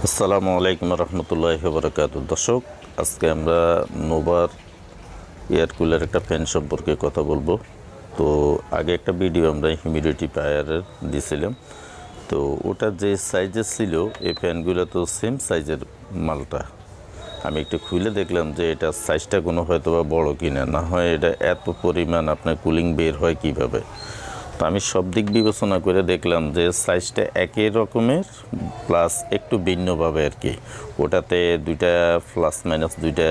আসসালামু আলাইকুম রহমতুল্লাহি ওয়া বারাকাতুহু। দর্শক, আজকে আমরা নোভার এয়ার কুলার একটা ফ্যান সম্পর্কে কথা বলবো। তো আগে একটা ভিডিও আমরা হিউমিডিটি পায়ারের দিয়েছিলাম, তো ওটা যে সাইজের ছিল এই ফ্যানগুলো তো সেম সাইজের মালটা। আমি একটু খুলে দেখলাম যে এটা সাইজটা কোনো হয়তো বা বড়ো কিনা, না হয় এটা এত পরিমাণ আপনার কুলিং বের হয় কিভাবে। তো আমি সব দিক বিবেচনা করে দেখলাম যে সাইজটা একই রকমের প্লাস একটু ভিন্নভাবে আর কি। ওটাতে দুইটা প্লাস মাইনাস দুইটা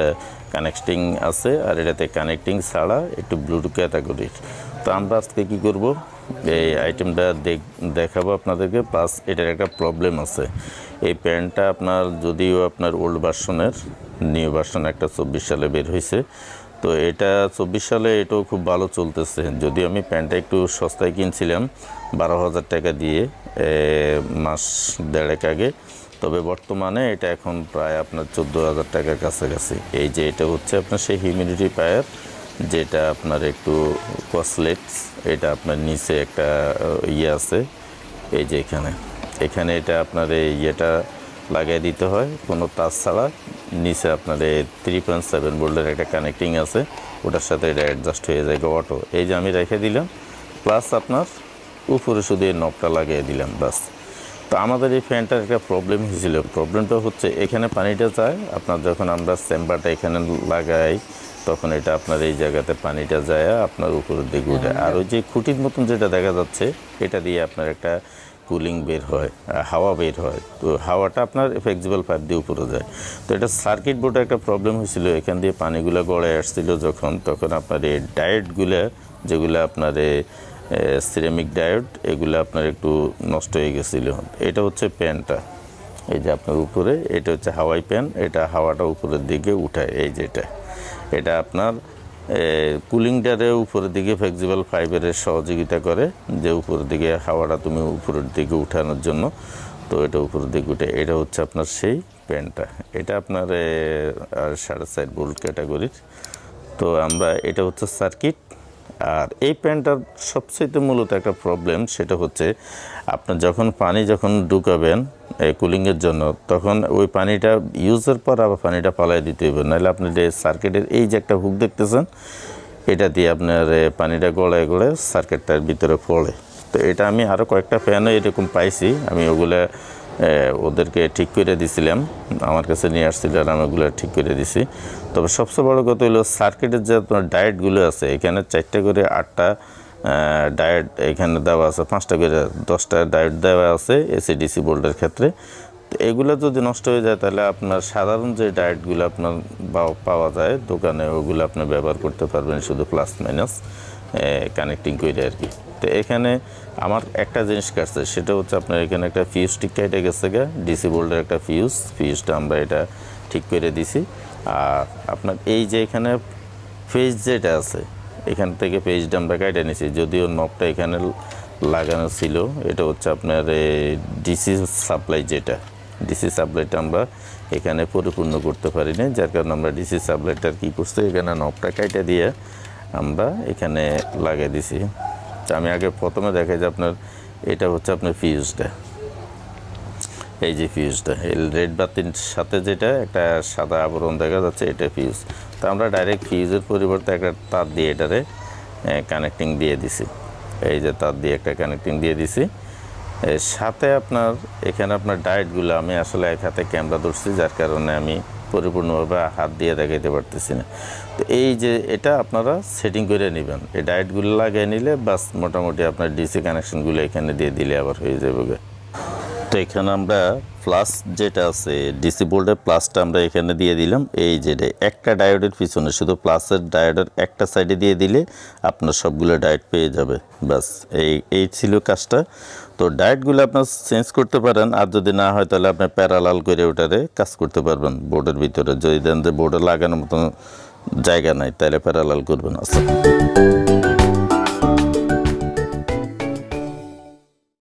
কানেক্টিং আছে, আর এটাতে কানেক্টিং ছাড়া একটু ব্লুটুথ ক্যাটাগরির। তো আমরা আজকে কী করবো, এই আইটেমটা দেখাবো আপনাদেরকে। প্লাস এটার একটা প্রবলেম আছে, এই প্যান্টটা আপনার যদিও আপনার ওল্ড ভার্সনের, নিউ ভার্সন একটা 24 সালে বের হয়েছে। তো এটা 24 সালে এটাও খুব ভালো চলতেছে, যদিও আমি প্যান্টটা একটু সস্তায় কিনছিলাম 12,000 টাকা দিয়ে মাস দেড়েক আগে। তবে বর্তমানে এটা এখন প্রায় আপনার 14,000 টাকার কাছাকাছি। এই যে এটা হচ্ছে আপনার সেই হিউমিডিটি পায়ার, যেটা আপনার একটু কসলেটস, এটা আপনার নিচে একটা ইয়ে আছে, এই যে এখানে এটা আপনার এই ইয়েটা লাগিয়ে দিতে হয় কোনো তার ছাড়া। নিচে আপনার এই 3.7 ভোল্টের একটা কানেক্টিং আছে, ওটার সাথে এটা অ্যাডজাস্ট হয়ে যায় অটো। এই যে আমি রেখে দিলাম, প্লাস আপনার উপরে শুধু এই নবটা লাগিয়ে দিলাম বাস। তো আমাদের এই ফ্যানটার একটা প্রবলেম হয়েছিল। প্রবলেমটা হচ্ছে এখানে পানিটা যায়, আপনার যখন আমরা চেম্বারটা এখানে লাগাই তখন এটা আপনার এই জায়গাতে পানিটা যায় আপনার উপরের দিকে উঠে। আর ওই যে খুঁটির মতন যেটা দেখা যাচ্ছে, এটা দিয়ে আপনার একটা কুলিং বের হয়, হাওয়া বের হয়। তো হাওয়াটা আপনার ফ্লেক্সিবল পাইপ দিয়ে উপরে যায়। তো এটা সার্কিট বোর্ডে একটা প্রবলেম হয়েছিল, এখান দিয়ে পানিগুলো গড়ে আসছিল তখন আপনার এই ডায়োডগুলো, যেগুলো আপনার সিরামিক ডায়োড, এগুলো আপনার একটু নষ্ট হয়ে গেছিলো। এটা হচ্ছে প্যানটা, এই যে আপনার উপরে এটা হচ্ছে হাওয়াই প্যান, এটা হাওয়াটা উপরের দিকে উঠায়। এই যে এটা আপনার কুলিংটারে উপরের দিকে ফ্লেক্সিবল ফাইবারের সহযোগিতা করে, যে উপরের দিকে হাওয়াটা তুমি উপরের দিকে উঠানোর জন্য। তো এটা উপরের দিকে উঠে, এটা হচ্ছে আপনার সেই প্যানটা। এটা আপনার 4.5 ভোল্ট ক্যাটাগরির। তো আমরা এটা হচ্ছে সার্কিট। আর এই প্যানটার সবচেয়ে মূলত একটা প্রবলেম, সেটা হচ্ছে আপনার যখন পানি ঢুকাবেন কুলিংয়ের জন্য, তখন ওই পানিটা ইউজের পর আবার পানিটা পালাই দিতে হবে, নাহলে আপনি যে সার্কিটের এই যে একটা হুক দেখতেছেন, এটা দিয়ে আপনার পানিটা গড়ায় সার্কিটটার ভিতরে পড়ে। তো এটা আমি আরও কয়েকটা ফ্যানও এরকম পাইছি, আমি ওগুলো ওদেরকে ঠিক করে দিছিলাম, আমার কাছে নিয়ে আসছিল আর আমি ওগুলো ঠিক করে দিছি। তবে সবচেয়ে বড় কথা হলো সার্কিটের যে আপনার ডায়োডগুলো আছে, এখানে 4টা করে 8টা ডায়োড এখানে দেওয়া আছে, 5টা করে 10টা ডায়োড দেওয়া আছে এসি-ডিসি বোল্টের ক্ষেত্রে। তো এগুলো যদি নষ্ট হয়ে যায়, তাহলে আপনার সাধারণ যে ডায়োডগুলো আপনার পাওয়া যায় দোকানে, ওগুলো আপনি ব্যবহার করতে পারবেন শুধু প্লাস মাইনাস কানেক্টিং করে আর কি। তো এখানে আমার একটা জিনিস কাটছে, সেটা হচ্ছে আপনার এখানে একটা ফিউজ ঠিক কেটে গেছে ডিসি বোল্টের একটা ফিউজটা আমরা এটা ঠিক করে দিছি। আর আপনার এই যে এখানে ফেজ যেটা আছে, এখান থেকে পেজটা আমরা কেটে নিছি, যদিও নবটা এখানে লাগানো ছিল। এটা হচ্ছে আপনার ডিসি সাপ্লাই, যেটা ডিসি সাপ্লাইটা আমরা এখানে পরিপূর্ণ করতে পারি না, যার কারণে আমরা ডিসি সাপ্লাইটার কী করছি, এখানে নবটা কেটে দিয়ে আমরা এখানে লাগিয়ে দিছি। আমি আগে প্রথমে দেখাই যে আপনার এটা হচ্ছে আপনার ফিউজটা, এই যে ফিউজটা এই রেড বাতির সাথে যেটা একটা সাদা আবরণ দেখা যাচ্ছে, এটা ফিউজ। তো আমরা ডাইরেক্ট ফিউজের পরিবর্তে একটা তার দিয়ে এটারে কানেক্টিং দিয়ে দিছি, এই যে তার দিয়ে একটা কানেক্টিং দিয়ে দিছি। সাথে আপনার এখানে আপনার ডায়োডগুলো, আমি আসলে এক হাতে ক্যামেরা ধরছি, যার কারণে আমি পরিপূর্ণভাবে হাত দিয়ে দেখাইতে পারতেছি না। তো এই যে এটা আপনারা সেটিং করে নেবেন, এই ডায়োডগুলো লাগিয়ে নিলে বাস মোটামুটি আপনার ডিসি কানেকশনগুলো এখানে দিয়ে দিলে আবার হয়ে যাবে। তো এখানে আমরা প্লাস যেটা আছে ডিসি বোল্টের প্লাসটা আমরা এখানে দিয়ে দিলাম। এই যে একটা ডায়োডের পিছনে শুধু প্লাসের ডায়োডের একটা সাইডে দিয়ে দিলে আপনার সবগুলো ডায়োড পেয়ে যাবে, বাস এই ছিল কাজটা। তো ডায়োডগুলো আপনার চেঞ্জ করতে পারেন, আর যদি না হয় তাহলে আপনি প্যারালাল করে ওটারে কাজ করতে পারবেন বোর্ডের ভিতরে। যদি দেন যে বোর্ডে লাগানোর মতন জায়গা নাই, তাহলে প্যারালাল করবেন। আচ্ছা।